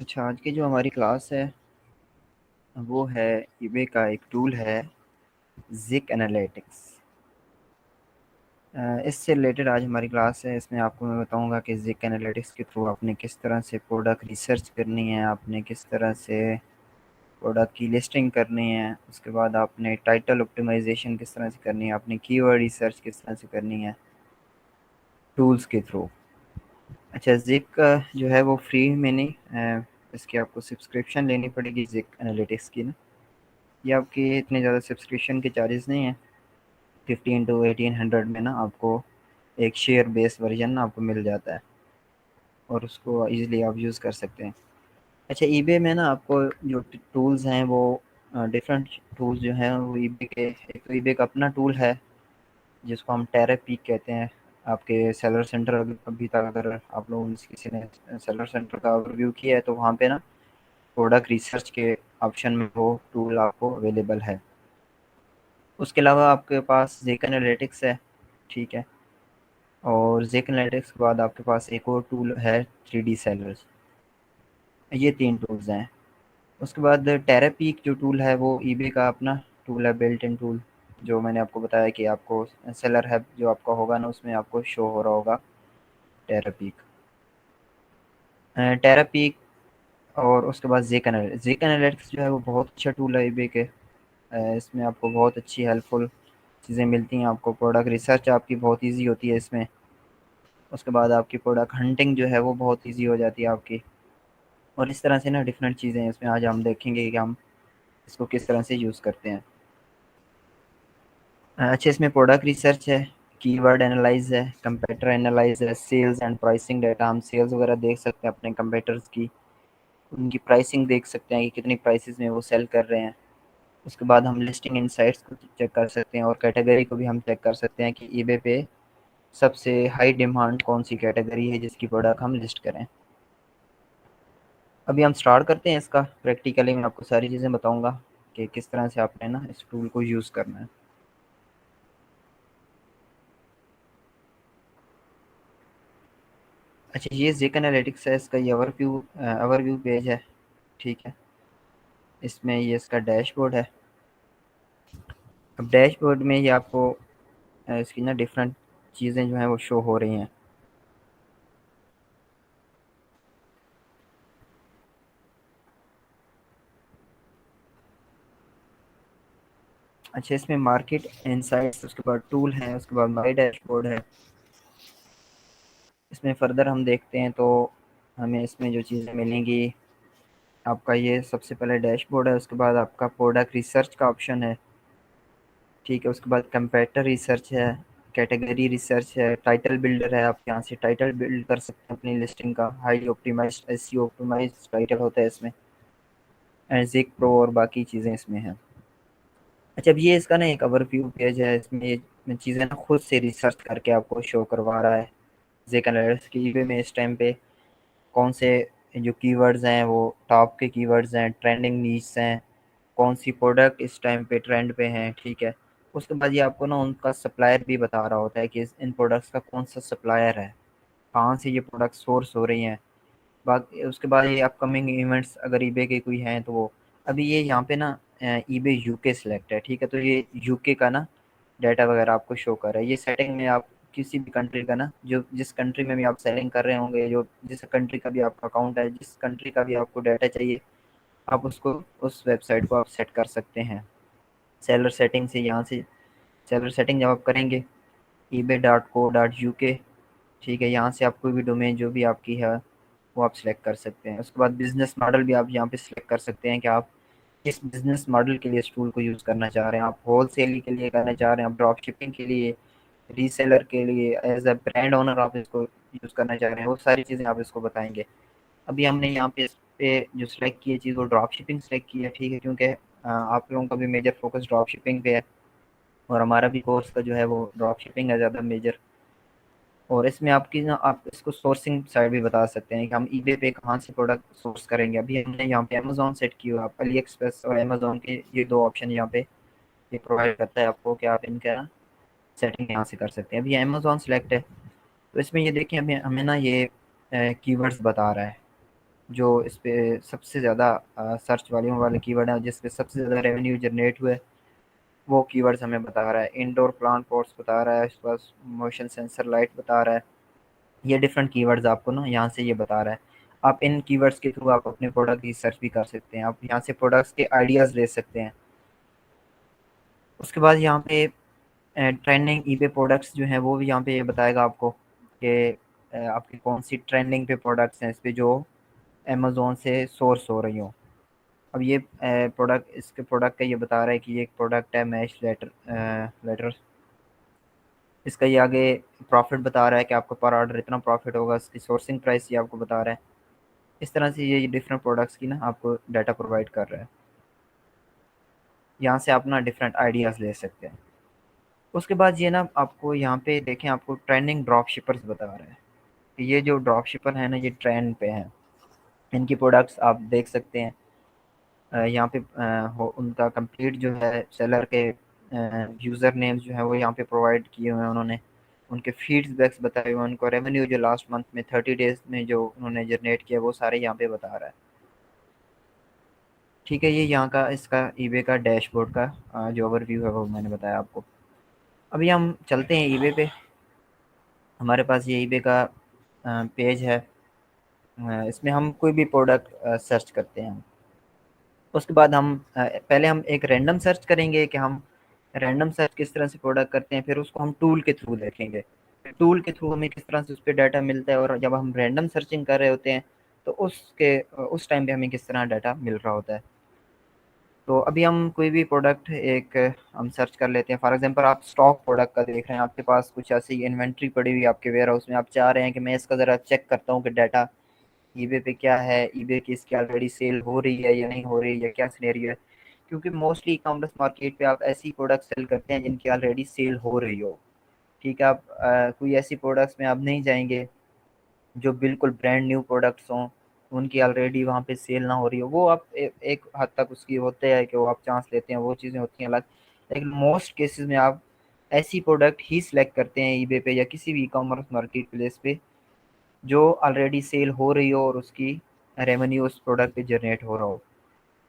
अच्छा, आज की जो हमारी क्लास है वो है ईबे का एक टूल है ज़िक एनालिटिक्स। इससे रिलेटेड आज हमारी क्लास है। इसमें आपको मैं बताऊंगा कि ज़िक एनालिटिक्स के थ्रू आपने किस तरह से प्रोडक्ट रिसर्च करनी है, आपने किस तरह से प्रोडक्ट की लिस्टिंग करनी है, उसके बाद आपने टाइटल ऑप्टिमाइजेशन किस तरह से करनी है, आपने कीवर्ड रिसर्च किस तरह से करनी है टूल्स के थ्रू। अच्छा, ज़िक जो है वो फ्री में नहीं, इसकी आपको सब्सक्रिप्शन लेनी पड़ेगी ज़िक एनालिटिक्स की ना। ये आपकी इतने ज़्यादा सब्सक्रिप्शन के चार्जेस नहीं हैं। 15 to 1800 में ना आपको एक शेयर बेस वर्जन ना आपको मिल जाता है और उसको इजीली आप यूज़ कर सकते हैं। अच्छा, ईबे में ना आपको जो टूल्स हैं वो डिफरेंट टूल्स जो हैं वो ईबे के, एक तो ईबे का अपना टूल है जिसको हम टेरापीक कहते हैं। आपके सेलर सेंटर अभी तक अगर आप लोगों ने किसी ने सेलर सेंटर का ओवरव्यू किया है तो वहाँ पे ना प्रोडक्ट रिसर्च के ऑप्शन में वो टूल आपको अवेलेबल है। उसके अलावा आपके पास ज़ेक एनालिटिक्स है, ठीक है। और ज़ेक एनालिटिक्स के बाद आपके पास एक और टूल है 3D सेलर्स। ये 3 टूल्स हैं। उसके बाद टेरापीक जो टूल है वो ईबे का अपना टूल है, बिल्ट इन टूल, जो मैंने आपको बताया कि आपको सेलर है जो आपका होगा ना उसमें आपको शो हो रहा होगा टेरापीक। टेरापीक और उसके बाद ज़ेक एनालिटिक्स जो है वो बहुत अच्छा टूल है ईबे के। इसमें आपको बहुत अच्छी हेल्पफुल चीज़ें मिलती हैं, आपको प्रोडक्ट रिसर्च आपकी बहुत ईजी होती है इसमें। उसके बाद आपकी प्रोडक्ट हंटिंग जो है वो बहुत ईजी हो जाती है आपकी। और इस तरह से ना डिफरेंट चीज़ें हैं इसमें। आज हम देखेंगे कि हम इसको किस तरह से यूज़ करते हैं। अच्छा, इसमें प्रोडक्ट रिसर्च है, कीवर्ड एनालाइज है, कंपेटिटर एनालाइज है, सेल्स एंड प्राइसिंग डाटा। हम सेल्स वगैरह देख सकते हैं अपने कंपेटिटर्स की, उनकी प्राइसिंग देख सकते हैं कि कितनी प्राइसेस में वो सेल कर रहे हैं। उसके बाद हम लिस्टिंग इनसाइट्स को चेक कर सकते हैं और कैटेगरी को भी हम चेक कर सकते हैं कि ईबे पे सबसे हाई डिमांड कौन सी कैटेगरी है जिसकी प्रोडक्ट हम लिस्ट करें। अभी हम स्टार्ट करते हैं इसका प्रैक्टिकली। मैं आपको सारी चीज़ें बताऊंगा कि किस तरह से आपने ना इस टूल को यूज़ करना है। अच्छा, ये ज़ेक एनालिटिक्स है, इसका ये ओवरव्यू पेज है, ठीक है। इसमें ये इसका डैशबोर्ड है। अब डैशबोर्ड में ये आपको इसकी ना डिफरेंट चीज़ें जो हैं वो शो हो रही हैं। अच्छा, इसमें मार्केट इनसाइट्स, उसके बाद टूल है, उसके बाद माई डैशबोर्ड है। इसमें फर्दर हम देखते हैं तो हमें इसमें जो चीज़ें मिलेंगी, आपका ये सबसे पहले डैशबोर्ड है, उसके बाद आपका प्रोडक्ट रिसर्च का ऑप्शन है, ठीक है। उसके बाद कंपेटिटर रिसर्च है, कैटेगरी रिसर्च है, टाइटल बिल्डर है। आप यहाँ से टाइटल बिल्ड कर सकते हैं अपनी लिस्टिंग का। High optimized SEO optimized title होता है इसमें। एजिक प्रो और बाकी चीज़ें इसमें हैं। अच्छा, अब ये इसका ना एक ओवरव्यू पेज है। इसमें ये चीज़ें ना खुद से रिसर्च करके आपको शो करवा रहा है। ज़ेक एनालिटिक्स की ईबे में इस टाइम पे कौन से जो कीवर्ड्स हैं वो टॉप के कीवर्ड्स हैं, ट्रेंडिंग नीड्स हैं, कौन सी प्रोडक्ट इस टाइम पे ट्रेंड पे हैं, ठीक है। उसके बाद ये आपको ना उनका सप्लायर भी बता रहा होता है कि इन प्रोडक्ट्स का कौन सा सप्लायर है, कहाँ से ये प्रोडक्ट सोर्स हो रही हैं। बाकी उसके बाद ये अपकमिंग इवेंट्स अगर ईबे के कोई हैं तो वो अभी ये यहाँ पे ना ईबे यूके सिलेक्ट है, ठीक है। तो ये यूके का ना डाटा वगैरह आपको शो कर रहा है। ये सेटिंग में आप किसी भी कंट्री का ना, जो जिस कंट्री में भी आप सेलिंग कर रहे होंगे, जो जिस कंट्री का भी आपका अकाउंट है, जिस कंट्री का भी आपको डाटा चाहिए, आप उसको उस वेबसाइट को आप सेट कर सकते हैं। सेलर सेटिंग से यहाँ से सेलर सेटिंग जब आप करेंगे ebay.co.uk, ठीक है, यहाँ से आप कोई भी डोमेन जो भी आपकी है वो आप सिलेक्ट कर सकते हैं। उसके बाद बिजनेस मॉडल भी आप यहाँ पे सिलेक्ट कर सकते हैं कि आप किस बिजनेस मॉडल के लिए इस टूल को यूज़ करना चाह रहे हैं। आप होल सेल के लिए करना चाह रहे हैं, आप ड्रॉप शिपिंग के लिए, रीसेलर के लिए, एज अ ब्रांड ओनर आप इसको यूज़ करना चाह रहे हैं, वो सारी चीज़ें आप इसको बताएंगे। अभी हमने यहाँ पे इस पे जो सिलेक्ट की है चीज़ वो ड्रॉप शिपिंग सिलेक्ट की है, ठीक है, क्योंकि आप लोगों का भी मेजर फोकस ड्रॉप शिपिंग पे है और हमारा भी कोर्स का जो है वो ड्रॉप शिपिंग है ज़्यादा मेजर। और इसमें आपकी ना आप इसको सोर्सिंग साइड भी बता सकते हैं कि हम ईबे पे कहाँ से प्रोडक्ट सोर्स करेंगे। अभी हमने यहाँ पे अमेजोन सेट की हुआ, आप अली एक्सप्रेस और अमेजोन के ये दो ऑप्शन यहाँ पे ये प्रोवाइड करता है आपको कि आप इनका सेटिंग यहाँ से कर सकते हैं। अभी अमेजोन सेलेक्ट है तो इसमें ये देखिए हमें हमें ना ये कीवर्ड्स बता रहा है, जो इस पे सबसे ज़्यादा सर्च वॉल्यूम वाले कीवर्ड हैं, जिस पे सबसे ज़्यादा रेवेन्यू जनरेट हुआ है, वो कीवर्ड्स हमें बता रहा है। इंडोर प्लांट पॉट्स बता रहा है, उसके पास मोशन सेंसर लाइट बता रहा है। ये डिफरेंट कीवर्ड्स आपको ना यहाँ से ये बता रहा है। आप इन कीवर्ड्स के थ्रू आप अपने प्रोडक्ट की सर्च भी कर सकते हैं। आप यहाँ से प्रोडक्ट्स के आइडियाज़ ले सकते हैं। उसके बाद यहाँ पे ट्रेंडिंग ईबे प्रोडक्ट्स जो हैं वो भी यहाँ पे ये बताएगा आपको कि आपकी कौन सी ट्रेंडिंग पे प्रोडक्ट्स हैं इस पे जो अमेज़न से सोर्स हो रही हो। अब ये प्रोडक्ट, इसके प्रोडक्ट का ये बता रहा है कि ये एक प्रोडक्ट है मैश लेटर लेटर। इसका ये आगे प्रॉफिट बता रहा है कि आपको पर ऑर्डर इतना प्रॉफिट होगा, इसकी सोर्सिंग प्राइस ये आपको बता रहा है। इस तरह से ये डिफरेंट प्रोडक्ट्स की ना आपको डाटा प्रोवाइड कर रहा है। यहाँ से आप ना डिफरेंट आइडियाज़ ले सकते हैं। उसके बाद ये ना आपको यहाँ पे देखें, आपको ट्रेंडिंग ड्रॉप शिपर्स बता रहा है कि ये जो ड्रॉप शिपर है ना ये ट्रेंड पे हैं। इनकी प्रोडक्ट्स आप देख सकते हैं। यहाँ पे उनका कंप्लीट जो है सेलर के यूज़र नेम्स जो है वो यहाँ पे प्रोवाइड किए हुए हैं उन्होंने। उनके फीडबैक्स बताए हुए हैं, उनको रेवेन्यू जो लास्ट मंथ में 30 डेज में जो उन्होंने जनरेट किया वो सारे यहाँ पे बता रहा है। ठीक है, ये यहाँ का इसका ईबे का डैशबोर्ड का जो ओवरव्यू है वो मैंने बताया आपको। अभी हम चलते हैं ईबे पे। हमारे पास ये ईबे का पेज है। इसमें हम कोई भी प्रोडक्ट सर्च करते हैं। उसके बाद हम पहले हम एक रैंडम सर्च करेंगे कि हम रैंडम सर्च किस तरह से प्रोडक्ट करते हैं, फिर उसको हम टूल के थ्रू देखेंगे। टूल के थ्रू हमें किस तरह से उस पर डाटा मिलता है, और जब हम रैंडम सर्चिंग कर रहे होते हैं तो उस टाइम पे हमें किस तरह डाटा मिल रहा होता है। तो अभी हम कोई भी प्रोडक्ट एक हम सर्च कर लेते हैं। फॉर एग्जांपल आप स्टॉक प्रोडक्ट का देख रहे हैं, आपके पास कुछ ऐसी इन्वेंट्री पड़ी हुई है आपके वेयर हाउस में, आप चाह रहे हैं कि मैं इसका ज़रा चेक करता हूँ कि डाटा ईबे पे क्या है, ईबे की इसकी ऑलरेडी सेल हो रही है या नहीं हो रही है, क्या सिनेरियो है। क्योंकि मोस्टली ई कॉमर्स मार्केट पे आप ऐसी प्रोडक्ट सेल करते हैं जिनकी ऑलरेडी सेल हो रही हो। ठीक है, आप कोई ऐसी प्रोडक्ट्स में आप नहीं जाएंगे जो बिल्कुल ब्रांड न्यू प्रोडक्ट्स हों, उनकी ऑलरेडी वहाँ पे सेल ना हो रही हो। वो आप एक हद तक उसकी होते हैं कि वो आप चांस लेते हैं, वो चीज़ें होती हैं अलग। लेकिन मोस्ट केसेस में आप ऐसी प्रोडक्ट ही सिलेक्ट करते हैं ईबे पे या किसी भी ई कॉमर्स मार्केट प्लेस पे जो ऑलरेडी सेल हो रही हो और उसकी रेवेन्यू उस प्रोडक्ट पे जनरेट हो रहा हो।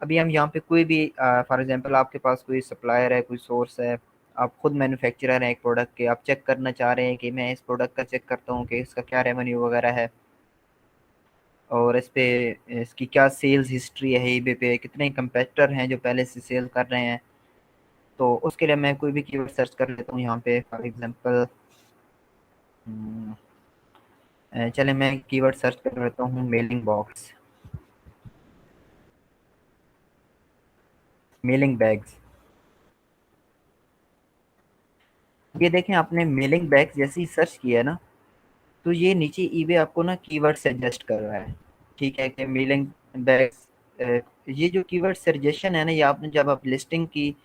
अभी हम यहाँ पे कोई भी फॉर एग्जांपल आपके पास कोई सप्लायर है, कोई सोर्स है, आप खुद मैन्युफैक्चरर हैं एक प्रोडक्ट के, आप चेक करना चाह रहे हैं कि मैं इस प्रोडक्ट का चेक करता हूँ कि इसका क्या रेवेन्यू वगैरह है, और इस पे इसकी क्या सेल्स हिस्ट्री है, ईबे पे कितने कंपेटिटर हैं जो पहले से सेल कर रहे हैं। तो उसके लिए मैं कोई भी कीवर्ड सर्च कर लेता हूँ यहाँ पे। फॉर एग्जांपल चले मैं कीवर्ड सर्च कर लेता हूँ मेलिंग बॉक्स, मेलिंग बैग्स। ये देखें, आपने मेलिंग बैग्स जैसे ही सर्च किया है ना, तो ये नीचे ईबे आपको ना कीवर्ड सजेस्ट कर रहा है। ठीक है, कि मेलिंग बैग्स, ये जो कीवर्ड सजेशन है ना, ये आपने जब आप लिस्टिंग की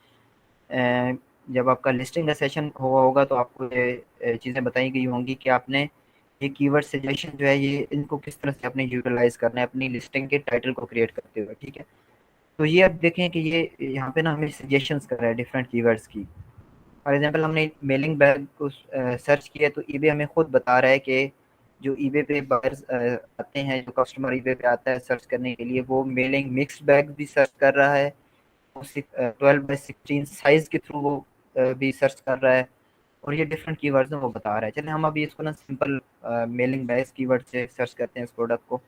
जब आपका लिस्टिंग का सेशन हुआ होगा तो आपको ये चीज़ें बताई गई होंगी कि आपने ये कीवर्ड सजेशन जो है ये इनको किस तरह से आपने यूटिलाइज करना है अपनी लिस्टिंग के टाइटल को क्रिएट करते हुए। ठीक है, तो ये अब देखें कि ये यहाँ पे ना हमें सजेशंस कर रहा है डिफरेंट कीवर्ड्स की। फॉर एग्जांपल हमने मेलिंग बैग को सर्च किया तो ईबे हमें खुद बता रहा है कि जो ईबे पे बायर्स आते हैं, जो कस्टमर ईबे पे आता है सर्च करने के लिए, वो मेलिंग मिक्स्ड बैग भी सर्च कर रहा है। 12x16 साइज के थ्रू वो भी सर्च कर रहा है, और ये डिफरेंट कीवर्ड्स हैं वो बता रहा है। चलिए हम अभी इसको ना सिंपल मेलिंग बैग्स कीवर्ड से सर्च करते हैं इस प्रोडक्ट को।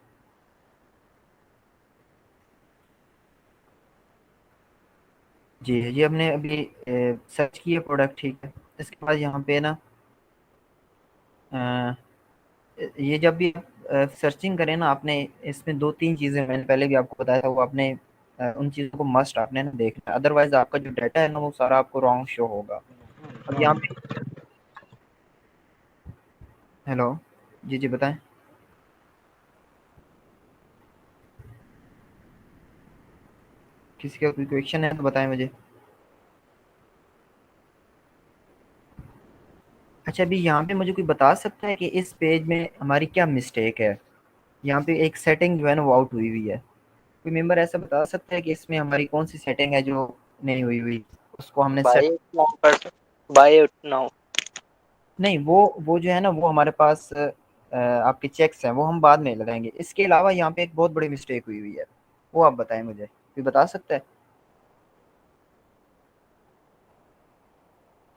जी, ये हमने अभी सर्च किया प्रोडक्ट। ठीक है, इसके बाद यहाँ पे ना अ, ये जब भी आप सर्चिंग करें ना, आपने इसमें दो तीन चीज़ें मैंने पहले भी आपको बताया था, वो आपने उन चीज़ों को मस्ट आपने ना देखना है, अदरवाइज आपका जो डाटा है ना वो सारा आपको रॉन्ग शो होगा। अब यहाँ पे हेलो, जी जी बताएं। किसी का कोई क्वेश्चन है तो बताएं मुझे। अच्छा, अभी यहाँ पे मुझे कोई बता सकता है कि इस पेज में हमारी क्या मिस्टेक है। यहाँ पे एक सेटिंग जो है ना वो आउट हुई हुई है। कोई मेंबर ऐसा बता सकता है कि इसमें हमारी कौन सी सेटिंग है जो नहीं हुई हुई, उसको हमने set. Buy it now. Buy it now. नहीं, वो जो है ना वो हमारे पास आपके चेक्स हैं वो हम बाद में लगाएंगे। इसके अलावा यहाँ पे एक बहुत बड़ी मिस्टेक हुई हुई है, वो आप बताएं मुझे, कोई बता सकता है?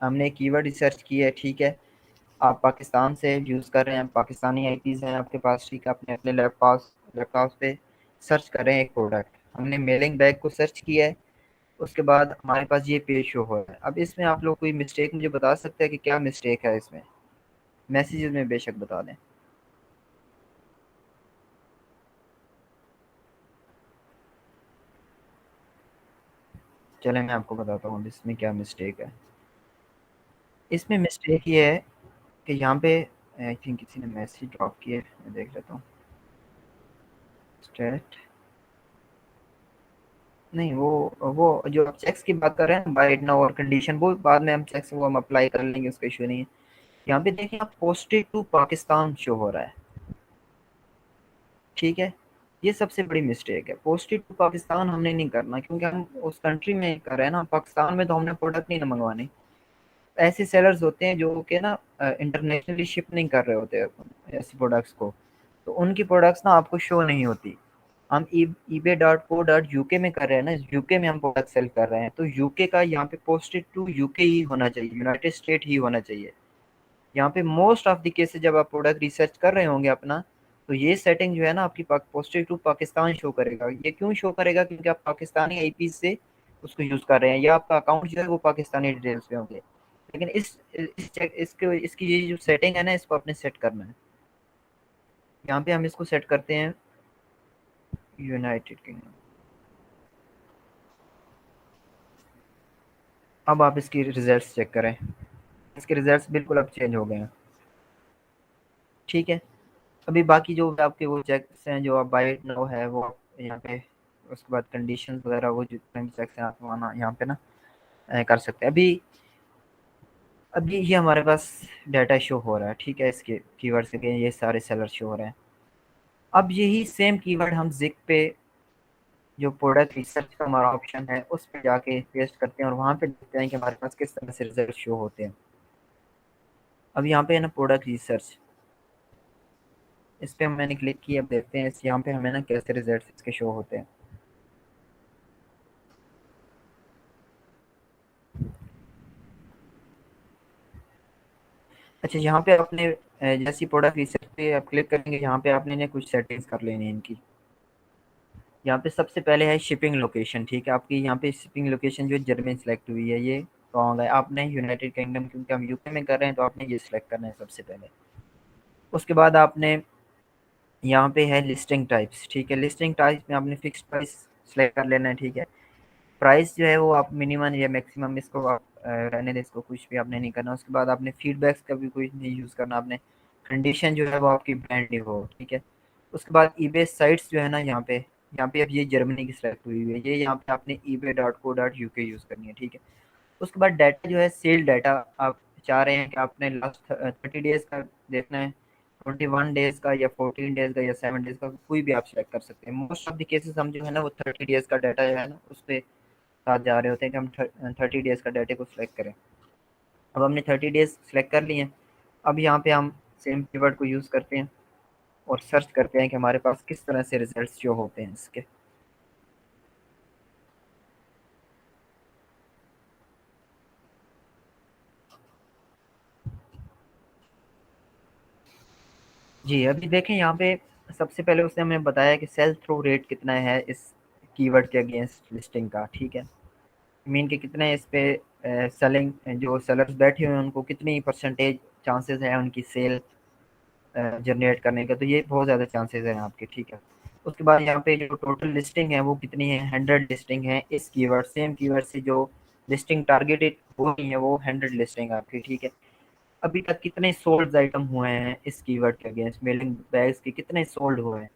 हमने कीवर्ड रिसर्च की है, ठीक है। आप पाकिस्तान से यूज़ कर रहे हैं, पाकिस्तानी आईपीज़ हैं आपके पास, ठीक है। आपने अपने लैपटॉप पे सर्च कर रहे हैं एक प्रोडक्ट, हमने मेलिंग बैग को सर्च किया है, उसके बाद हमारे पास ये पेज शो हो रहा है। अब इसमें आप लोग कोई मिस्टेक मुझे बता सकते हैं कि क्या मिस्टेक है इसमें? मैसेजेस में बेशक बता दें। चलें मैं आपको बताता हूँ अब इसमें क्या मिस्टेक है। इसमें मिस्टेक ये है कि यहाँ पे आई थिंक किसी ने मैसेज ड्रॉप किया है, मैं देख लेता हूँ। स्टेट नहीं, वो जो आप चेक्स की बात कर रहे हैं, बाय नाउ और कंडीशन, वो बाद में हम चेक्स वो हम अप्लाई कर लेंगे, उसका इशू नहीं है। यहाँ पे देखिए आप पोस्टेड टू पाकिस्तान शो हो रहा है, ठीक है। ये सबसे बड़ी मिस्टेक है, पोस्टेड टू पाकिस्तान हमने नहीं करना, क्योंकि हम उस कंट्री में कर रहे हैं ना, पाकिस्तान में तो हमने प्रोडक्ट नहीं ना मंगवाने। ऐसे सेलर्स होते हैं जो कि ना इंटरनेशनली शिप नहीं कर रहे होते ऐसे प्रोडक्ट्स को, तो उनकी प्रोडक्ट्स ना आपको शो नहीं होती। हम ebay.co.uk में कर रहे हैं ना, यूके में हम प्रोडक्ट सेल कर रहे हैं, तो यूके का यहाँ पे पोस्टेड टू यूके ही होना चाहिए, यूनाइटेड स्टेट ही होना चाहिए। यहाँ पे मोस्ट ऑफ द केसेस जब आप प्रोडक्ट रिसर्च कर रहे होंगे अपना, तो ये सेटिंग जो है ना आपकी पोस्टेड टू पाकिस्तान शो करेगा। ये क्यों शो करेगा? क्योंकि आप पाकिस्तानी आईपी से उसको यूज कर रहे हैं, या आपका अकाउंट जो है वो पाकिस्तानी डिटेल्स पे होंगे। लेकिन इसकी ये जो सेटिंग है ना, इसको आपने सेट करना है। यहाँ पे हम इसको सेट करते हैं यूनाइटेड किंगडम। अब आप इसकी रिजल्ट्स चेक करें, इसके रिजल्ट्स बिल्कुल अब चेंज हो गए हैं, ठीक है। अभी बाकी जो आपके वो चेक्स हैं, जो आप बाय नाउ है वो यहाँ पे, उसके बाद कंडीशंस वगैरह वो जितने भी चेक्स हैं आप वहाँ यहाँ पे ना कर सकते हैं। अभी अभी ये हमारे पास डाटा शो हो रहा है, ठीक है, इसके कीवर्ड से ये सारे सेलर शो हो रहे हैं। अब यही सेम कीवर्ड हम जिक पे जो प्रोडक्ट रिसर्च का हमारा ऑप्शन है उस पे जाके पेस्ट करते हैं और वहाँ पे देखते हैं कि हमारे पास किस तरह से रिजल्ट शो होते हैं। अब यहाँ पे है ना प्रोडक्ट रिसर्च, इस पे मैंने क्लिक किया, अब देखते हैं इस यहाँ पे हमें ना कैसे रिजल्ट इसके शो होते हैं। अच्छा, यहाँ पे आपने जैसी प्रोडक्ट रिसर्च पे आप क्लिक करेंगे, यहाँ पे आपने ना कुछ सेटिंग्स कर लेनी है इनकी। यहाँ पे सबसे पहले है शिपिंग लोकेशन, ठीक है। आपकी यहाँ पे शिपिंग लोकेशन जो है जर्मनी सेलेक्ट हुई है, ये रॉन्ग है। आपने यूनाइटेड किंगडम, क्योंकि हम यूके में कर रहे हैं, तो आपने ये सिलेक्ट करना है सबसे पहले। उसके बाद आपने यहाँ पे है लिस्टिंग टाइप्स, ठीक है। लिस्टिंग टाइप्स में आपने फिक्स्ड प्राइस सेलेक्ट कर लेना है, ठीक है। प्राइस जो है वो आप मिनिमम या मैक्सिमम, इसको आप रहने दें, इसको कुछ भी आपने नहीं करना। उसके बाद आपने फीडबैक्स का भी कुछ नहीं यूज़ करना आपने। कंडीशन जो है वो आपकी ब्रांड न्यू हो, ठीक है। उसके बाद ईबे साइट्स जो है ना, यहाँ पे अब ये जर्मनी की सेलेक्ट हुई हुई है, ये यहाँ पे आपने ebay.co.uk यूज़ करनी है, ठीक है। उसके बाद डाटा जो है सेल डाटा, आप चाह रहे हैं कि आपने लास्ट 30 डेज का देखना है, 21 डेज का, या 14 डेज का, या 7 डेज का, कोई भी आप सेलेक्ट कर सकते हैं। मोस्ट ऑफ द केसेस हम जो है ना वो 30 डेज का डाटा जो है ना उस पर साथ जा रहे होते हैं कि हम 30 डेज का डाटा को सिलेक्ट करें। अब हमने 30 डेज सिलेक्ट कर लिए हैं। अब यहाँ पे हम सेम कीवर्ड को यूज़ करते हैं और सर्च करते हैं कि हमारे पास किस तरह से रिजल्ट्स शो होते हैं इसके। जी, अभी देखें यहाँ पे सबसे पहले उसने हमें बताया कि सेल थ्रू रेट कितना है इस कीवर्ड के अगेंस्ट लिस्टिंग का, ठीक है। मीन के कितने इस पे सेलिंग, जो सेलर्स बैठे हुए हैं उनको कितनी परसेंटेज चांसेस है उनकी सेल जनरेट करने का, तो ये बहुत ज़्यादा चांसेस हैं आपके, ठीक है। उसके बाद यहाँ पे जो टोटल लिस्टिंग है वो कितनी है, 100 लिस्टिंग है इस कीवर्ड, सेम कीवर्ड से जो लिस्टिंग टारगेटेड हो रही है वो 100 लिस्टिंग आपकी, ठीक है। अभी तक कितने सोल्ड आइटम हुए हैं इस कीवर्ड के अगेंस्ट, मेलिंग बैग्स के कितने सोल्ड हुए हैं,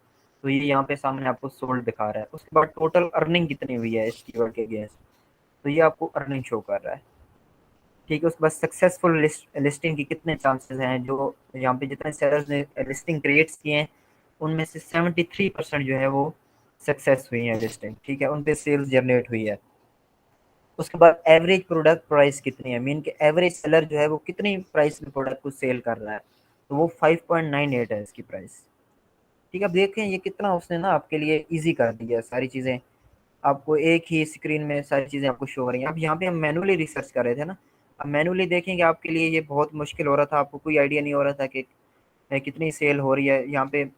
तो ये यहाँ पे सामने आपको सोल्ड दिखा रहा है। उसके बाद टोटल अर्निंग कितनी हुई है इस कीवर्ड के अगेंस्ट, तो ये आपको अर्निंग शो कर रहा है, ठीक है। उसके बाद सक्सेसफुल लिस्टिंग के कितने चांसेस हैं, जो यहाँ पे जितने सेलर्स ने लिस्टिंग क्रिएट्स किए हैं उनमें से 73% जो है वो सक्सेस हुई है लिस्टिंग, ठीक है, उन पे सेल्स जनरेट हुई है। उसके बाद एवरेज प्रोडक्ट प्राइस कितनी है, मीन के एवरेज सेलर जो है वो कितनी प्राइस में प्रोडक्ट को सेल कर रहा है, तो वो 5.98 है इसकी प्राइस। ठीक है, अब देखें ये कितना उसने ना आपके लिए ईजी कर दिया है सारी चीज़ें, आपको एक ही स्क्रीन में सारी चीज़ें आपको शो हो रही हैं। अब यहाँ पे हम मैनुअली रिसर्च कर रहे थे ना, अब मैनुअली देखेंगे आपके लिए ये बहुत मुश्किल हो रहा था, आपको कोई आइडिया नहीं हो रहा था कि कितनी सेल हो रही है। यहाँ पे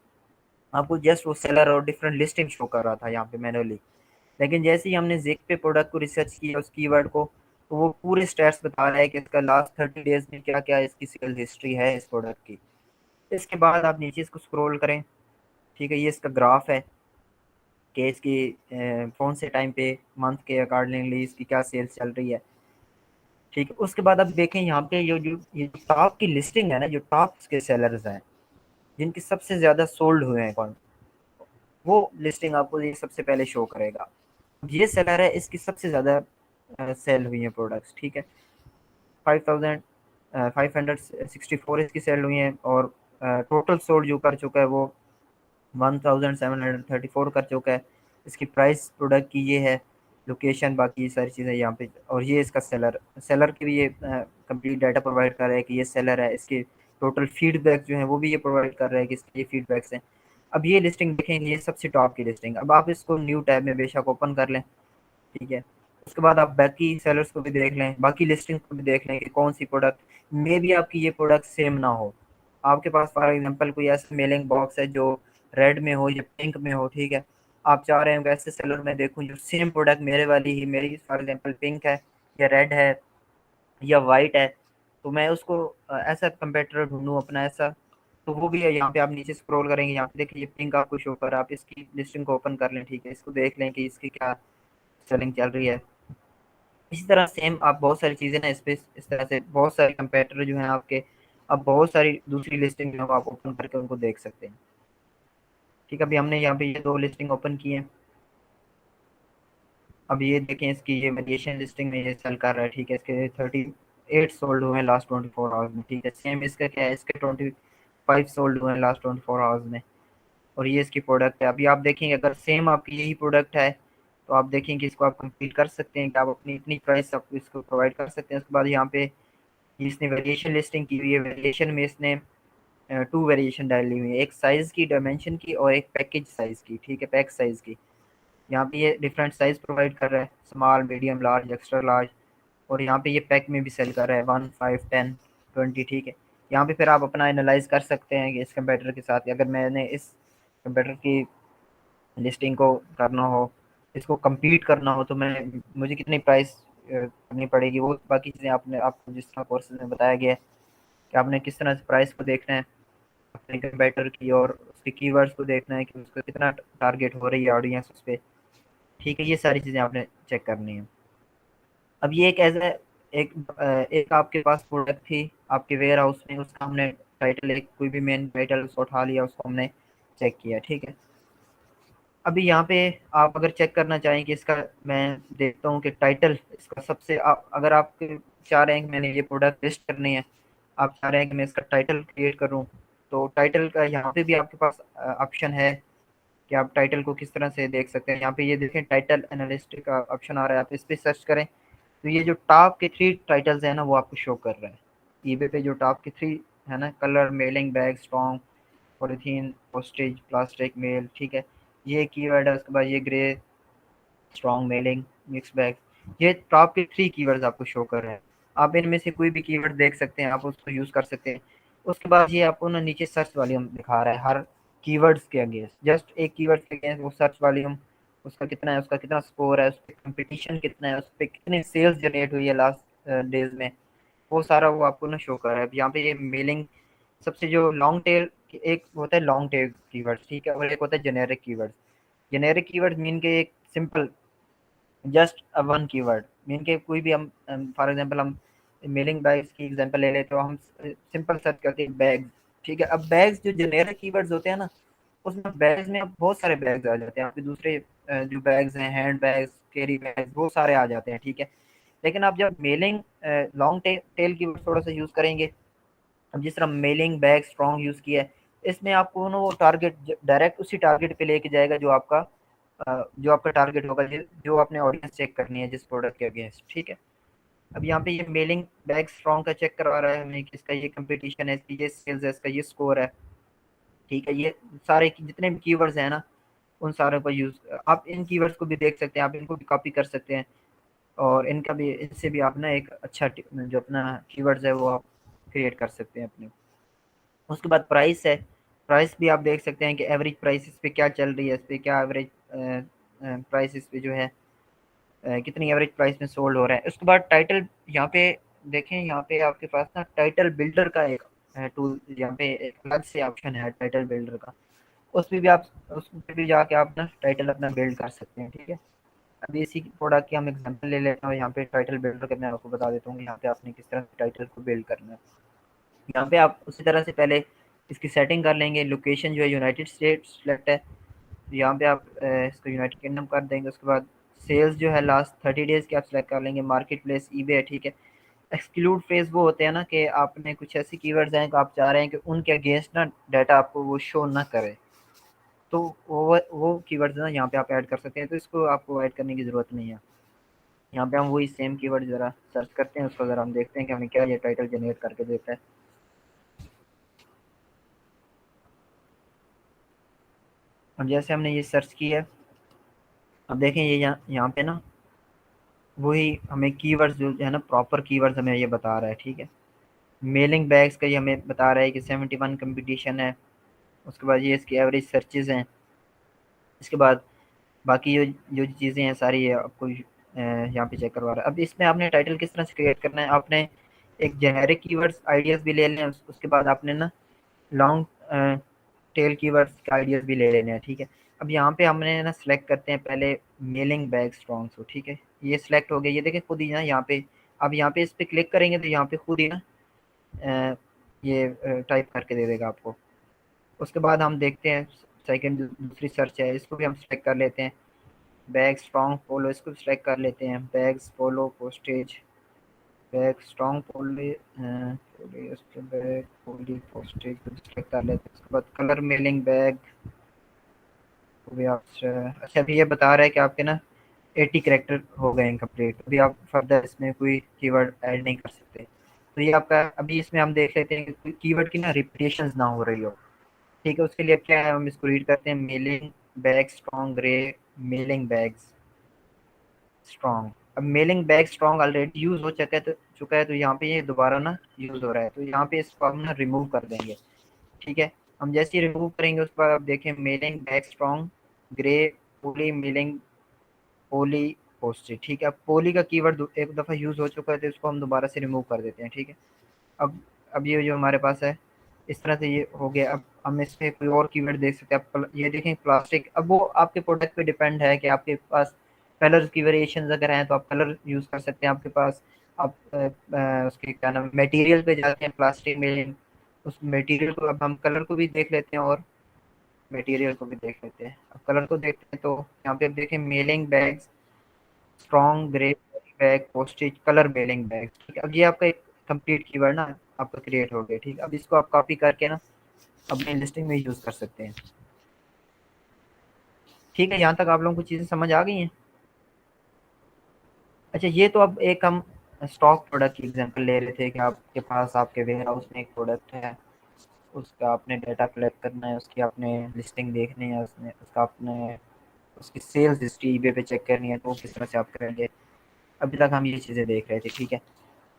आपको जस्ट वो सेलर और डिफरेंट लिस्टिंग शो कर रहा था यहाँ पे मैनुअली। लेकिन जैसे ही हमने ज़िक पे प्रोडक्ट को रिसर्च किया उस कीवर्ड को, तो वो पूरे स्टैट्स बता रहा है कि इसका लास्ट 30 डेज में क्या क्या इसकी सेल हिस्ट्री है इस प्रोडक्ट की। इसके बाद आप नीचे इसको स्क्रॉल करें, ठीक है, ये इसका ग्राफ है कि इसकी कौन से टाइम पे मंथ के अकॉर्डिंगली इसकी क्या सेल्स चल रही है। ठीक है, उसके बाद आप देखें यहाँ पे ये जो टॉप की लिस्टिंग है ना, जो टॉप के सेलर्स हैं जिनके सबसे ज़्यादा सोल्ड हुए हैं कौन, वो लिस्टिंग आपको ये सबसे पहले शो करेगा। ये सेलर है, इसकी सबसे ज़्यादा सेल हुई है प्रोडक्ट्स। ठीक है, 5564 इसकी सेल हुई हैं, और टोटल सोल्ड जो कर चुका है वो 1734 कर चुका है। इसकी प्राइस प्रोडक्ट की ये है, लोकेशन, बाकी सारी चीज़ें यहाँ पे, और ये इसका सेलर सेलर की भी ये कंप्लीट डाटा प्रोवाइड कर रहा है कि ये सेलर है। इसके टोटल फीडबैक जो है वो भी ये प्रोवाइड कर रहा है कि इसके ये फीडबैक्स हैं। अब ये लिस्टिंग देखेंगे, ये सबसे टॉप की लिस्टिंग। अब आप इसको न्यू टैब में बेशक ओपन कर लें, ठीक है, उसके बाद आप बाकी सेलर्स को भी देख लें, बाकी लिस्टिंग को भी देख लें कि कौन सी प्रोडक्ट मे भी आपकी ये प्रोडक्ट सेम ना हो। आपके पास फॉर एग्जांपल कोई ऐसा मेलिंग बॉक्स है जो रेड में हो या पिंक में हो, ठीक है, आप चाह रहे हैं वैसे सेलर में देखूं जो सेम प्रोडक्ट मेरे वाली ही, मेरी फॉर एग्जांपल पिंक है या रेड है या वाइट है, तो मैं उसको ऐसा कंपेटिटर ढूंढूं अपना ऐसा, तो वो भी है। यहाँ पे आप नीचे स्क्रॉल करेंगे, यहाँ पे देखिए ये पिंक आपको शो कर, आप इसकी लिस्टिंग को ओपन कर लें, ठीक है, इसको देख लें कि इसकी क्या सेलिंग चल रही है। इसी तरह सेम आप बहुत सारी चीज़ें ना इस पे, इस तरह से बहुत सारे कंपेटिटर जो हैं आपके, अब बहुत सारी दूसरी लिस्टिंग जो है आप ओपन करके उनको देख सकते हैं। ठीक है, अभी हमने यहाँ पे ये दो लिस्टिंग ओपन की है। अब ये देखें इसकी ये वेरिएशन लिस्टिंग में ये सेल कर रहा है, ठीक है, इसके 38 सोल्ड हुए हैं लास्ट 24 आवर्स में। ठीक है, सेम इसका क्या है, इसके 25 सोल्ड हुए हैं लास्ट 24 आवर्स में, और ये इसकी प्रोडक्ट है। अभी आप देखेंगे अगर सेम आपकी यही प्रोडक्ट है तो आप देखेंगे कि इसको आप कंप्लीट कर सकते हैं कि आप अपनी इतनी प्राइस आप इसको प्रोवाइड कर सकते हैं। उसके बाद यहाँ पे इसने वेरिएशन लिस्टिंग की हुई है, वेरिएशन में इसने टू वेरिएशन डाली हुई है, एक साइज़ की, डायमेंशन की, और एक पैकेज साइज़ की। ठीक है, पैक साइज़ की। यहाँ पे ये डिफरेंट साइज़ प्रोवाइड कर रहा है, small, medium, large, extra large, और यहाँ पे ये पैक में भी सेल कर रहा है 1, 5, 10, 20। ठीक है, यहाँ पे फिर आप अपना एनालाइज कर सकते हैं कि इस कंप्यूटर के साथ अगर मैंने इस कंप्यूटर की लिस्टिंग को करना हो, इसको compete करना हो, तो मैं मुझे कितनी प्राइस करनी पड़ेगी, वो बाकी चीज़ें आपने आपको जिस तरह कोर्स में बताया गया है कि आपने किस तरह से प्राइस को देखना है अपने कंप्यूटर की, और उसके कीवर्ड्स को देखना है कि उसका कितना टारगेट हो रही है ऑडियंस उस पर। ठीक है, ये सारी चीज़ें आपने चेक करनी है। अब ये एक एज एक आपके पास प्रोडक्ट थी आपके वेयर हाउस में, उसका हमने टाइटल, एक कोई भी मेन टाइटल उसको उठा लिया, उसको हमने चेक किया। ठीक है, अभी यहाँ पे आप अगर चेक करना चाहें कि इसका, मैं देखता हूँ कि टाइटल इसका सबसे अगर आप चाह रहे हैं कि मैंने ये प्रोडक्ट लिस्ट करनी है, आप चाह रहे हैं कि मैं इसका टाइटल क्रिएट करूँ, तो टाइटल का यहाँ पे भी आपके पास ऑप्शन है कि आप टाइटल को किस तरह से देख सकते हैं। यहाँ पे ये देखें टाइटल एनालिस्ट का ऑप्शन आ रहा है, आप इस पर सर्च करें तो ये जो टॉप के 3 टाइटल्स है ना वो आपको शो कर रहा है ईबे पे, जो टॉप के 3 है ना, colour, mailing, bag, strong, polythene, postage, plastic, mail. ठीक है, ये कीवर्ड है। उसके बाद ये grey, strong, mailing, mix bag, ये टॉप के 3 कीवर्ड्स आपको शो कर रहे हैं। आप इनमें से कोई भी कीवर्ड देख सकते हैं, आप उसको यूज़ कर सकते हैं। उसके बाद ये आपको ना नीचे सर्च वॉल्यूम दिखा रहा है हर कीवर्ड्स के अगेंस्ट, जस्ट एक कीवर्ड के अगेंस्ट वो सर्च वॉल्यूम उसका कितना है, उसका कितना स्कोर है, उस पर कंपटीशन कितना है, उस पर कितनी सेल्स जनरेट हुई है लास्ट डेज में, वो सारा वो आपको ना शो कर रहा है। अब यहाँ पे ये मेलिंग सबसे जो लॉन्ग टेल, एक होता है लॉन्ग टेल कीवर्ड्स, ठीक है, और एक होता है generic keywords. Generic keyword mean के एक simple just one keyword mean के कोई भी हम फॉर एग्जांपल हम मेलिंग बैग्स की एग्जांपल ले लें तो हम सिंपल सर्च करते हैं बैग। ठीक है, अब बैग्स जो जेनेरिक कीवर्ड्स होते हैं ना, उसमें बैग्स में अब बहुत सारे बैग्स आ जाते हैं, आपके दूसरे जो बैग्स हैं, हैंड बैग्स, कैरी बैग्स, वो सारे आ जाते हैं। ठीक है, लेकिन आप जब मेलिंग लॉन्ग टेल कीवर्ड थोड़ा सा यूज़ करेंगे, अब जिस तरह मेलिंग, बैग, स्ट्रॉन्ग यूज़ किया है, इसमें आपको ना वो टारगेट डायरेक्ट उसी टारगेट पे लेके जाएगा जो आपका टारगेट होगा, जो आपने ऑडियंस चेक करनी है जिस प्रोडक्ट के अगेंस्ट। ठीक है, अब यहाँ पे ये मेलिंग बैग स्ट्रॉन्ग का चेक करवा रहा है हमें कि इसका ये कंपटीशन है, इसकी ये सेल्स है, इसका ये स्कोर है। ठीक है, ये सारे जितने भी कीवर्ड्स हैं ना, उन सारों को यूज, आप इन कीवर्ड्स को भी देख सकते हैं, आप इनको भी कॉपी कर सकते हैं, और इनका भी, इनसे भी आप ना एक अच्छा जो अपना कीवर्ड्स है वो आप क्रिएट कर सकते हैं अपने। उसके बाद प्राइस है, प्राइस भी आप देख सकते हैं कि एवरेज प्राइस इस पे क्या चल रही है, इस पे क्या एवरेज प्राइस इस पे जो है कितनी एवरेज प्राइस में सोल्ड हो रहा है। उसके बाद टाइटल, यहाँ पे देखें, यहाँ पे आपके पास ना टाइटल बिल्डर का एक टूल, यहाँ पे एक अलग से ऑप्शन है टाइटल बिल्डर का, उस पे भी आप, उस पे भी जाके आप ना टाइटल अपना बिल्ड कर सकते हैं। ठीक है, अभी इसी प्रोडक्ट की हम एग्जांपल ले लेते हैं, यहाँ पे टाइटल बिल्डर का मैं आपको बता देता हूँ यहाँ पे आपने किस तरह से टाइटल को बिल्ड करना है। यहाँ पे आप उसी तरह से पहले इसकी सेटिंग कर लेंगे, लोकेशन जो है यूनाइटेड स्टेट सेलेक्ट है, तो यहाँ पे आप इसको यूनाइटेड किंगडम कर देंगे। उसके बाद सेल्स जो है लास्ट 30 डेज की आप सेलेक्ट कर लेंगे, मार्केट प्लेस ईबे है। ठीक है, एक्सक्लूड फ्रेज वो होते हैं ना कि आपने कुछ ऐसी कीवर्ड्स हैं कि आप चाह रहे हैं कि उनके अगेंस्ट ना डाटा आपको वो शो ना करे, तो वो कीवर्ड्स ना यहाँ पे आप ऐड कर सकते हैं, तो इसको आपको ऐड करने की ज़रूरत नहीं है। यहाँ पे हम वही सेम कीवर्ड ज़रा सर्च करते हैं, उसको ज़रा हम देखते हैं कि हमें क्या ये टाइटल जनरेट करके देता है। अब जैसे हमने ये सर्च किया है, अब देखें ये यहाँ पे ना वही हमें कीवर्ड्स जो है ना, प्रॉपर कीवर्ड्स हमें ये बता रहा है। ठीक है, मेलिंग बैग्स का ये हमें बता रहा है कि 71 कंपटीशन है। उसके बाद ये इसकी एवरेज सर्चेज हैं। इसके बाद बाकी जो जो चीज़ें हैं सारी ये आपको यहाँ पे चेक करवा रहा है। अब इसमें आपने टाइटल किस तरह से क्रिएट करना है, आपने एक जेनेरिक कीवर्ड्स आइडियाज़ भी ले लें, उसके बाद आपने ना लॉन्ग टेल कीवर्ड्स के आइडियाज़ भी ले लेने हैं। ठीक है, अब यहाँ पे हमने ना सेलेक्ट करते हैं पहले मेलिंग बैग स्ट्रॉन्ग हो। ठीक है, ये सिलेक्ट हो गया, ये देखें खुद ही ना यहाँ पे, अब यहाँ पे इस पे क्लिक करेंगे तो यहाँ पे खुद ही ना ये टाइप करके दे देगा आपको। उसके बाद हम देखते हैं सेकंड दूसरी सर्च है, इसको भी हम सेलेक्ट कर लेते हैं, बैग स्ट्रॉन्ग पोलो, इसको भी सिलेक्ट कर लेते हैं, बैग्स पोलो पोस्टेज, बैग स्ट्रॉन्ग पोली बैग पोली पोस्टेज को सिलेक्ट कर लेते हैं। उसके बाद कलर मेलिंग बैग को भी आप अच्छा, अभी ये बता रहा है कि आपके ना 80 कैरेक्टर हो गए हैं कंप्लीट, अभी आप फर्दर इसमें कोई कीवर्ड ऐड नहीं कर सकते। तो ये आपका, अभी इसमें हम देख लेते हैं कि कीवर्ड की ना रिपीटेशन ना हो रही हो। ठीक है, उसके लिए क्या है, हम इसको रीड करते हैं, mailing bag strong grey, mailing bags strong. अब mailing bag strong already use हो चुका है, तो यहाँ पे ये दोबारा ना यूज हो रहा है, तो यहाँ पे इसको हम ना रिमूव कर देंगे। ठीक है, हम जैसे ही रिमूव करेंगे उसके बाद आप देखें मेलिंग बैग स्ट्रॉन्ग ग्रे पोली मेलिंग पोली पोस्टेड। ठीक है, अब पोली का कीवर्ड एक दफ़ा यूज हो चुका है, तो इसको हम दोबारा से रिमूव कर देते हैं। ठीक है, अब अब ये जो हमारे पास है, इस तरह से ये हो गया। अब हम इसमें कोई और कीवर्ड देख सकते हैं, आप ये देखें प्लास्टिक, अब वो आपके प्रोडक्ट पे डिपेंड है कि आपके पास कलर की वेरिएशन अगर हैं तो आप कलर यूज़ कर सकते हैं। आपके पास आप उसके क्या नाम, मटेरियल पे जाते हैं प्लास्टिक में, उस मटेरियल को, अब हम कलर को भी देख लेते हैं और मटेरियल को भी देख लेते हैं। अब कलर को देखते हैं तो यहाँ पे आप देखें mailing bags strong grey bag postage colour mailing bag. ठीक है, अब ये आपका एक कंप्लीट कीवर्ड ना आपका क्रिएट हो गया। ठीक है, अब इसको आप कॉपी करके ना अपनी लिस्टिंग में यूज कर सकते हैं। ठीक है, यहाँ तक आप लोगों को चीज़ें समझ आ गई हैं। अच्छा, ये तो अब एक हम स्टॉक प्रोडक्ट की एग्जांपल ले रहे थे कि आपके पास आपके वेयर हाउस में एक प्रोडक्ट है, उसका आपने डाटा कलेक्ट करना है, उसकी आपने लिस्टिंग देखनी है, उसमें उसका आपने उसकी सेल्स हिस्ट्री ईबे पे चेक करनी है, तो किस तरह से आप करेंगे। अभी तक हम ये चीज़ें देख रहे थे। ठीक है,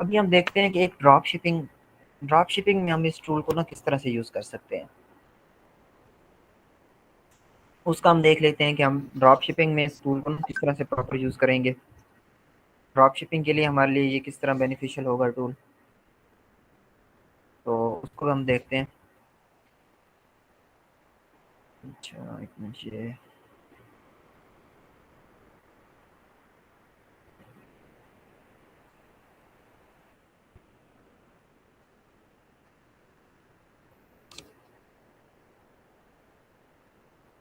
अभी हम देखते हैं कि एक ड्रॉप शिपिंग में हम इस टूल को ना किस तरह से यूज़ कर सकते हैं, उसका हम देख लेते हैं कि हम ड्रॉप शिपिंग में इस टूल को ना किस तरह से प्रॉपर यूज़ करेंगे। ड्रॉप शिपिंग के लिए हमारे लिए ये किस तरह बेनिफिशियल होगा टूल, तो उसको हम देखते हैं। अच्छा, एक मिनट, ये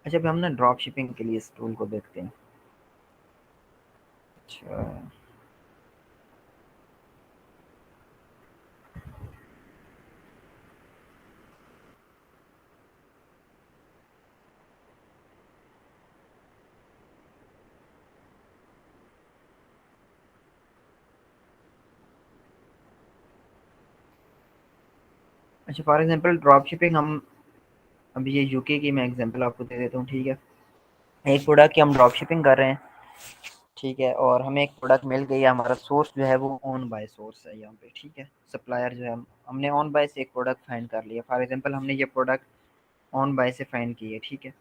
अच्छा, अभी हम ना ड्रॉप शिपिंग के लिए इस टूल को देखते हैं। अच्छा, अच्छा, फॉर एग्जांपल ड्रॉप शिपिंग हम, अभी ये यूके की मैं एग्जांपल आपको दे देता हूँ, ठीक है। एक प्रोडक्ट की हम ड्रॉप शिपिंग कर रहे हैं, ठीक है, और हमें एक प्रोडक्ट मिल गई है, हमारा सोर्स जो है वो ऑन बाय सोर्स है यहाँ पे, ठीक है। सप्लायर जो है हमने ऑन बाय से एक प्रोडक्ट फाइंड कर लिया, फॉर एग्जांपल हमने ये प्रोडक्ट ऑन बाय से फाइंड की है, ठीक है।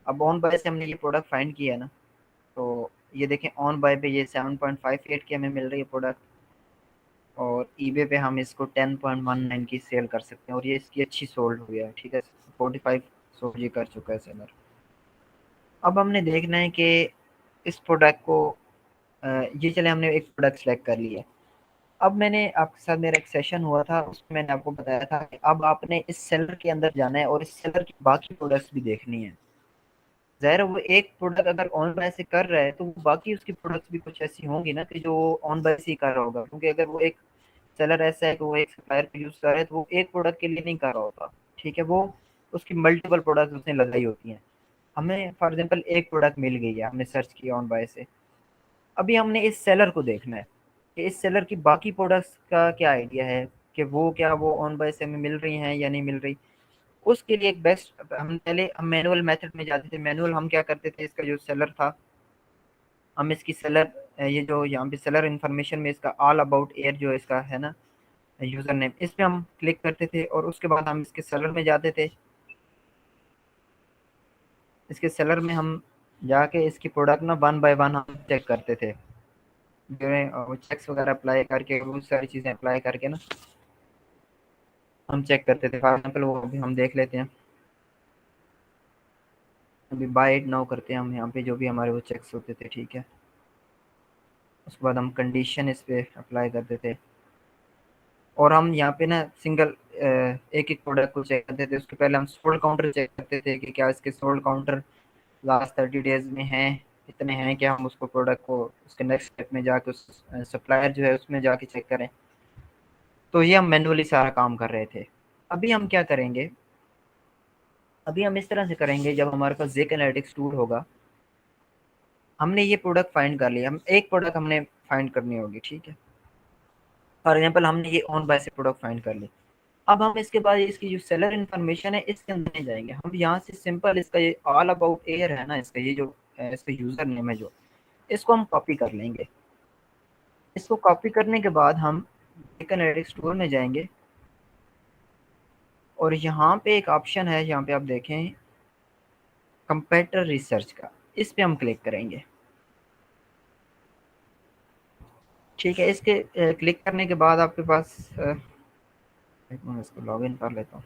अब ऑन बाय से हमने ये प्रोडक्ट फाइंड किया है ना, तो ये देखें ऑन बाय पे ये 7.58 की हमें मिल रही है प्रोडक्ट, और ईबे पे हम इसको 10.19 की सेल कर सकते हैं, और ये इसकी अच्छी सोल्ड हुई है, ठीक है। 45 सोल्ड ये कर चुका है सेलर। अब हमने देखना है कि इस प्रोडक्ट को ये चले हमने एक प्रोडक्ट सेलेक्ट कर लिया। अब मैंने आपके साथ मेरा एक सेशन हुआ था, उसमें मैंने आपको बताया था कि अब आपने इस सेलर के अंदर जाना है और इस सेलर की बाकी प्रोडक्ट्स भी देखनी है। ज़ाहिर है वो एक प्रोडक्ट अगर ऑन बाय से कर रहा है तो वो बाकी उसकी प्रोडक्ट्स भी कुछ ऐसी होंगी ना कि जो ऑन बाय से ही कर रहा होगा, क्योंकि अगर वो एक सेलर ऐसा है कि वो एक सप्लायर को यूज़ कर रहा है तो वो एक प्रोडक्ट के लिए नहीं कर रहा होता, ठीक है। वो उसकी मल्टीपल प्रोडक्ट्स उसने लगाई होती हैं। हमें फॉर एग्जांपल एक प्रोडक्ट मिल गई है, हमने सर्च किया ऑन बाय से। अभी हमने इस सेलर को देखना है कि इस सेलर की बाकी प्रोडक्ट्स का क्या आइडिया है, कि वो क्या वो ऑन बाय से हमें मिल रही हैं या नहीं मिल रही। उसके लिए एक बेस्ट, हम मैनुअल मेथड में जाते थे। मैनुअल हम क्या करते थे, इसका जो सेलर था, हम इसकी सेलर, ये जो यहाँ पे सेलर इन्फॉर्मेशन में इसका ऑल अबाउट एयर जो इसका है ना यूजर नेम, इस पे हम क्लिक करते थे और उसके बाद हम इसके सेलर में जाते थे। इसके सेलर में हम जाके इसकी प्रोडक्ट ना वन बाय वन हम चेक करते थे, जो है चेक्स वगैरह अप्लाई करके, बहुत सारी चीज़ें अप्लाई करके ना हम चेक करते थे। फॉर एग्जाम्पल वो अभी हम देख लेते हैं, अभी बाय इट नाउ करते हैं हम, यहाँ पे जो भी हमारे वो चेक्स होते थे, ठीक है। उसके बाद हम कंडीशन इस पे अप्लाई करते थे, और हम यहाँ पे ना सिंगल एक एक प्रोडक्ट को चेक करते थे। उसके पहले हम सोल्ड काउंटर चेक करते थे कि क्या इसके सोल्ड काउंटर लास्ट 30 डेज में हैं, इतने हैं क्या, हम उसको प्रोडक्ट को उसके नेक्स्ट स्टेप में जाके उस सप्लायर जो है उसमें जाके चेक करें। तो ये हम मैनुअली सारा काम कर रहे थे। अभी हम क्या करेंगे, अभी हम इस तरह से करेंगे, जब हमारे पास जेक एनालिटिक्स टूल होगा, हमने ये प्रोडक्ट फाइंड कर लिया, हम एक प्रोडक्ट हमने फाइंड करनी होगी, ठीक है। फॉर एग्जांपल हमने ये ऑन बाय से प्रोडक्ट फाइंड कर ली। अब हम इसके बाद इसकी जो सेलर इन्फॉर्मेशन है इसके अंदर नहीं जाएंगे, हम यहाँ से सिंपल इसका ये ऑल अबाउट एयर है ना, इसका ये जो इसका यूजर नेम है जो, इसको हम कॉपी कर लेंगे। इसको कॉपी करने के बाद हम एनालिटिक्स टूल में जाएंगे, और यहाँ पे एक ऑप्शन है, यहाँ पे आप देखें कंपेटिटर रिसर्च का, इस पे हम क्लिक करेंगे, ठीक है। इसके क्लिक करने के बाद आपके पास एक मिनट, इसको लॉग इन कर लेता हूँ।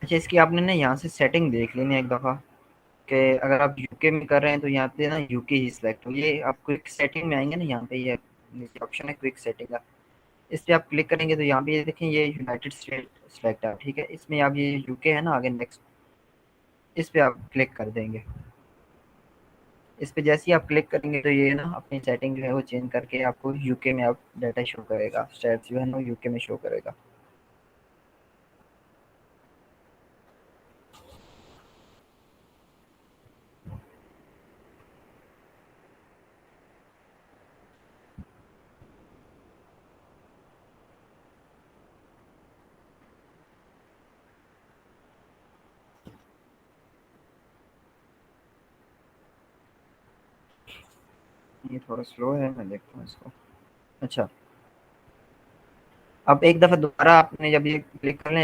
अच्छा, इसकी आपने ना यहाँ से सेटिंग देख लेनी है एक दफ़ा, कि अगर आप यूके में कर रहे हैं तो यहाँ पे ना यूके ही सिलेक्ट हो। ये आप क्विक सेटिंग में आएंगे ना, यहाँ पे ये नीचे ऑप्शन है क्विक सेटिंग का, इस पे आप क्लिक करेंगे तो यहाँ पे ये देखें ये यूनाइटेड स्टेट सिलेक्ट है, ठीक है। इसमें आप ये यूके है ना आगे नेक्स्ट, इस पे आप क्लिक कर देंगे। इस पे जैसे ही आप क्लिक करेंगे तो ये ना अपनी सेटिंग जो है वो चेंज करके आपको यूके में आप डाटा शो करेगा, स्टैट्स जो है ना यूके में शो करेगा। ये थोड़ा स्लो है, मैं देखता हूँ इसको। अच्छा, अब एक दफ़ा दोबारा आपने जब ये क्लिक कर लें,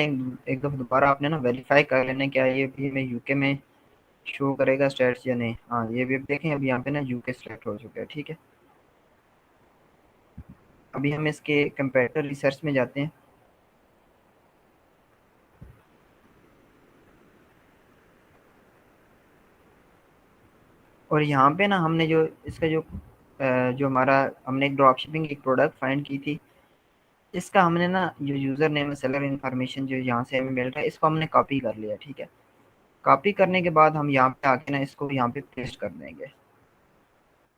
एक दफ़ा दोबारा आपने ना वेरीफाई कर लेना क्या ये भी मैं यूके में शो करेगा स्टैट्स या नहीं। हाँ, ये भी अब देखें, अब यहाँ पे ना यूके सेलेक्ट हो चुका है, ठीक है। अभी हम इसके कंपेटिटर रिसर्च में जाते हैं, और यहाँ पे ना हमने जो इसका जो जो हमारा हमने एक ड्रॉप शिपिंग एक प्रोडक्ट फाइंड की थी, इसका हमने ना जो यूज़र नेम है, सेलर इन्फॉर्मेशन जो यहाँ से हमें मिल रहा है, इसको हमने कॉपी कर लिया, ठीक है। कॉपी करने के बाद हम यहाँ पे आके ना इसको यहाँ पे पेस्ट कर देंगे।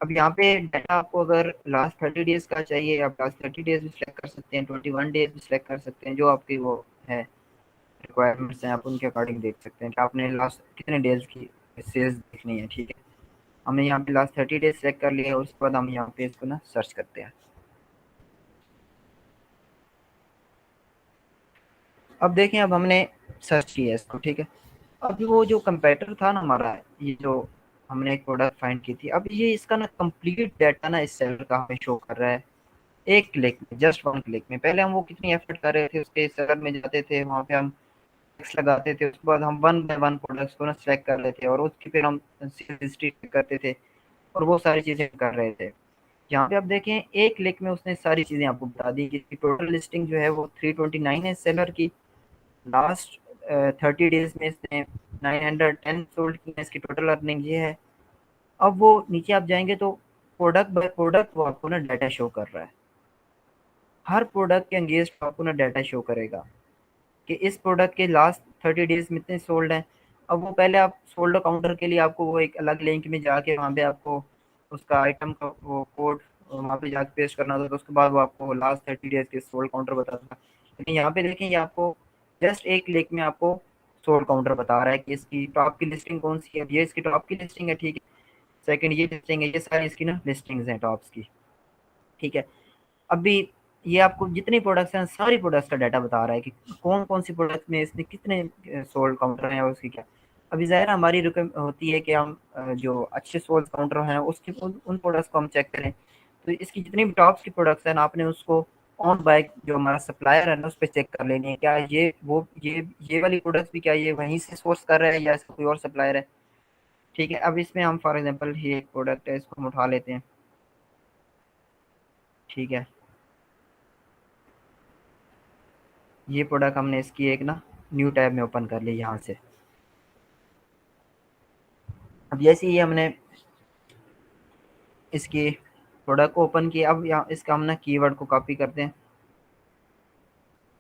अब यहाँ पे डाटा आपको अगर लास्ट 30 डेज का चाहिए, आप लास्ट 30 डेज भी सिलेक्ट कर सकते हैं, 21 डेज भी सिलेक्ट कर सकते हैं, जो आपकी वो है रिक्वायरमेंट्स हैं, आप उनके अकॉर्डिंग देख सकते हैं कि आपने लास्ट कितने डेज की सेल्स देखनी है, ठीक है। हमने यहाँ पे लास्ट 30 डेज सेलेक्ट कर लिया, उसके बाद हम यहाँ पे इसको ना सर्च करते हैं। अब देखें, अब हमने सर्च किया इसको, ठीक है। अब वो जो कंपेटिटर था ना हमारा, ये जो हमने एक प्रोडक्ट फाइंड की थी, अब ये इसका ना कंप्लीट डाटा ना इस सेलर का हमें शो कर रहा है एक क्लिक में, जस्ट वन क्लिक में। पहले हम वो कितनी एफर्ट कर रहे थे, उसके सेलर में जाते थे, वहाँ पे हम टेक्स्ट लगाते थे, उसके बाद हम वन बाय वन प्रोडक्ट्स को ना सिलेक्ट कर लेते और उसकी फिर हम हिस्ट्री करते थे और वो सारी चीज़ें कर रहे थे। यहाँ पे आप देखें एक क्लिक में उसने सारी चीज़ें आपको बता दी कि टोटल लिस्टिंग जो है वो 329 है सेलर की। लास्ट 30 डेज में इसने 910 सोल्ड की है, इसकी टोटल अर्निंग ये है। अब वो नीचे आप जाएंगे तो प्रोडक्ट बाय प्रोडक्ट वो आपको ना डाटा शो कर रहा है, हर प्रोडक्ट के अगेंस्ट आपको ना डाटा शो करेगा कि इस प्रोडक्ट के लास्ट 30 डेज में इतने सोल्ड हैं। अब वो पहले आप सोल्ड काउंटर के लिए आपको वो एक अलग लिंक में जाके वहाँ पे आपको उसका आइटम का वो कोड वहाँ पे जाके पेस्ट करना होता था, तो उसके बाद वो आपको लास्ट 30 डेज के सोल्ड काउंटर बताता था। लेकिन यहाँ पे देखें, ये आपको जस्ट एक क्लिक में आपको सोल्ड काउंटर बता रहा है कि इसकी टॉप की लिस्टिंग कौन सी है, ये इसकी टॉप की लिस्टिंग है, ठीक है। सेकंड ये लिस्टिंग है, ये सारी इसकी ना लिस्टिंग्स हैं टॉप्स की, ठीक है। अभी ये आपको जितनी प्रोडक्ट्स हैं सारी प्रोडक्ट्स का डाटा बता रहा है कि कौन कौन सी प्रोडक्ट में इसने कितने सोल्ड काउंटर हैं और उसकी क्या। अभी ज़ाहिर हमारी होती है कि हम जो अच्छे सोल्ड काउंटर हैं उसके उन प्रोडक्ट्स को हम चेक करें। तो इसकी जितनी भी टॉप्स की प्रोडक्ट्स हैं आपने उसको ऑन बाय जो हमारा सप्लायर है ना उस पर चेक कर लेनी है, क्या ये वो ये वाली प्रोडक्ट्स भी क्या ये वहीं से सोर्स कर रहे हैं या इसका कोई और सप्लायर है, ठीक है। अब इसमें हम फॉर एग्जांपल ये एक प्रोडक्ट है, इसको हम उठा लेते हैं, ठीक है। ये प्रोडक्ट हमने इसकी एक ना न्यू टैब में ओपन कर ली यहाँ से। अब जैसे ही हमने इसकी प्रोडक्ट को ओपन किया, अब यहाँ इसका हम ना कीवर्ड को कॉपी करते हैं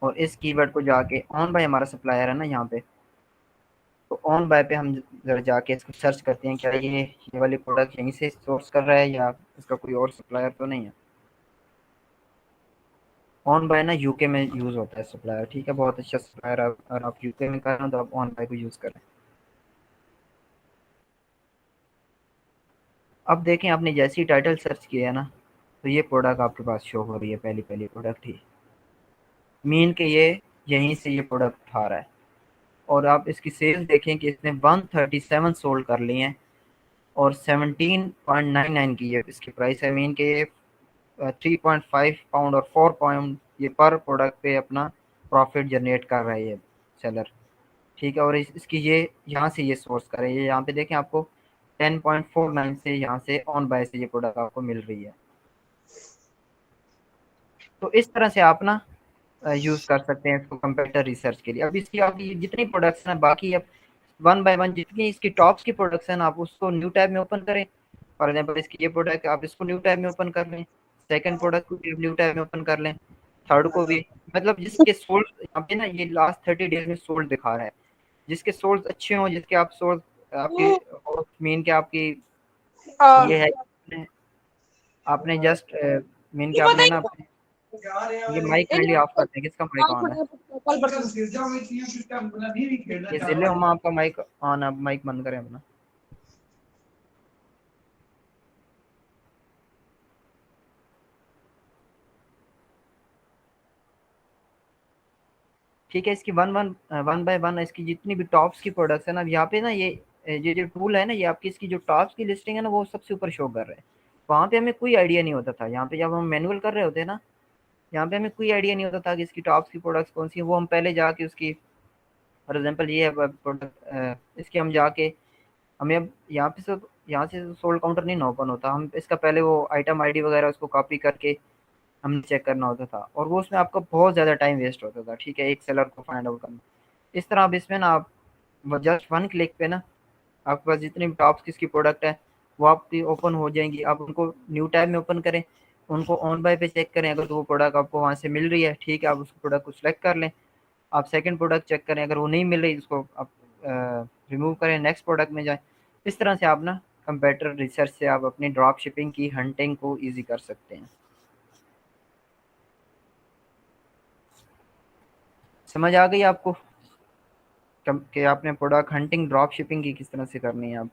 और इस कीवर्ड को जाके ऑन बाय हमारा सप्लायर है ना यहाँ पे, तो ऑन बाय पे हम जरा जाके इसको सर्च करते हैं, क्या ये वाली प्रोडक्ट यहीं से सोर्स कर रहा है या इसका कोई और सप्लायर तो नहीं है। ऑन बाय ना यूके में यूज़ होता है सप्लायर, ठीक है, बहुत अच्छा सप्लायर है। अगर आप यूके में कर रहे हो तो आप ऑन बाय को यूज़ करें। अब देखें, आपने जैसे ही टाइटल सर्च किया है ना तो ये प्रोडक्ट आपके पास शो हो रही है, पहली पहली प्रोडक्ट ही मीन के ये यहीं से ये प्रोडक्ट उठा रहा है। और आप इसकी सेल देखें कि इसने 137 सोल्ड कर लिए हैं और 17.99 की ये इसकी प्राइस है। मीन के ये 3.5 पाउंड और 4 पाउंड ये पर प्रोडक्ट पे अपना प्रॉफिट जनरेट कर रहा है ये सेलर, ठीक है। और इसकी ये यहाँ से ये सोर्स कर रहे हैं, यहाँ पे देखें आपको 10.49 से यहाँ से ऑन बाय से ये प्रोडक्ट आपको मिल रही है। तो इस तरह से आप ना यूज़ कर सकते हैं इसको कंप्यूटर रिसर्च के लिए। अब इसकी आपकी जितनी प्रोडक्ट्स हैं बाकी अब वन बाय वन जितनी इसकी टॉप्स की प्रोडक्ट्स हैं आप उसको न्यू टैब में ओपन करें। फॉर एग्जांपल इसकी ये प्रोडक्ट आप इसको न्यू टैब में ओपन कर लें, सेकंड प्रोडक्ट को भी न्यू टैब में ओपन कर लें, थर्ड को भी। मतलब जिसके सोल्ड यहाँ पे ना ये लास्ट 30 डेज में सोल्ड दिखा रहा है, जिसके सोल्ड अच्छे हों, जिसके आप सोल्ड आपके मीन के आपकी ये है, आपने जस्ट मीन के आपने ना ये माइक काइंडली ऑफ करते हैं, किसका माइक ऑन है? ये जिले हम आपका माइक ऑन, आप माइक बंद करें अपना। ठीक है, इसकी वन बाय वन इसकी जितनी भी टॉप्स की प्रोडक्ट्स है ना, यहाँ पे ना ये जो टूल है ना, ये आपकी इसकी जो टॉप्स की लिस्टिंग है ना वो सबसे ऊपर शो कर रहे हैं। वहाँ पे हमें कोई आइडिया नहीं होता था, यहाँ पे जब हम मैनुअल कर रहे होते हैं ना, यहाँ पे हमें कोई आइडिया नहीं होता था कि इसकी टॉप्स की प्रोडक्ट्स कौन सी है। वो हम पहले जाके उसकी फॉर एग्जाम्पल ये है प्रोडक्ट, इसके हम जाके हमें अब यहाँ से सोल्ड काउंटर नहीं ना ओपन होता, हम इसका पहले वो आइटम आईडी वगैरह उसको कॉपी करके हमने चेक करना होता था और वो उसमें आपका बहुत ज़्यादा टाइम वेस्ट होता था, ठीक है, एक सेलर को फाइंड आउट करना। इस तरह आप इसमें ना आप जस्ट वन क्लिक पे ना आपके पास जितनी भी टॉप्स किसकी प्रोडक्ट है वो आपकी ओपन हो जाएंगी। आप उनको न्यू टैब में ओपन करें, उनको ऑन बाय पे चेक करें, अगर तो वो प्रोडक्ट आपको वहाँ से मिल रही है, ठीक है, आप उस प्रोडक्ट को सिलेक्ट कर लें। आप सेकंड प्रोडक्ट चेक करें, अगर वो नहीं मिल रही उसको आप रिमूव करें, नेक्स्ट प्रोडक्ट में जाएं। इस तरह से आप ना कंपेटिटर रिसर्च से आप अपनी ड्रॉप शिपिंग की हंटिंग को ईजी कर सकते हैं। समझ आ गई आपको कि आपने प्रोडक्ट हंटिंग ड्रॉप शिपिंग की किस तरह से करनी है आप।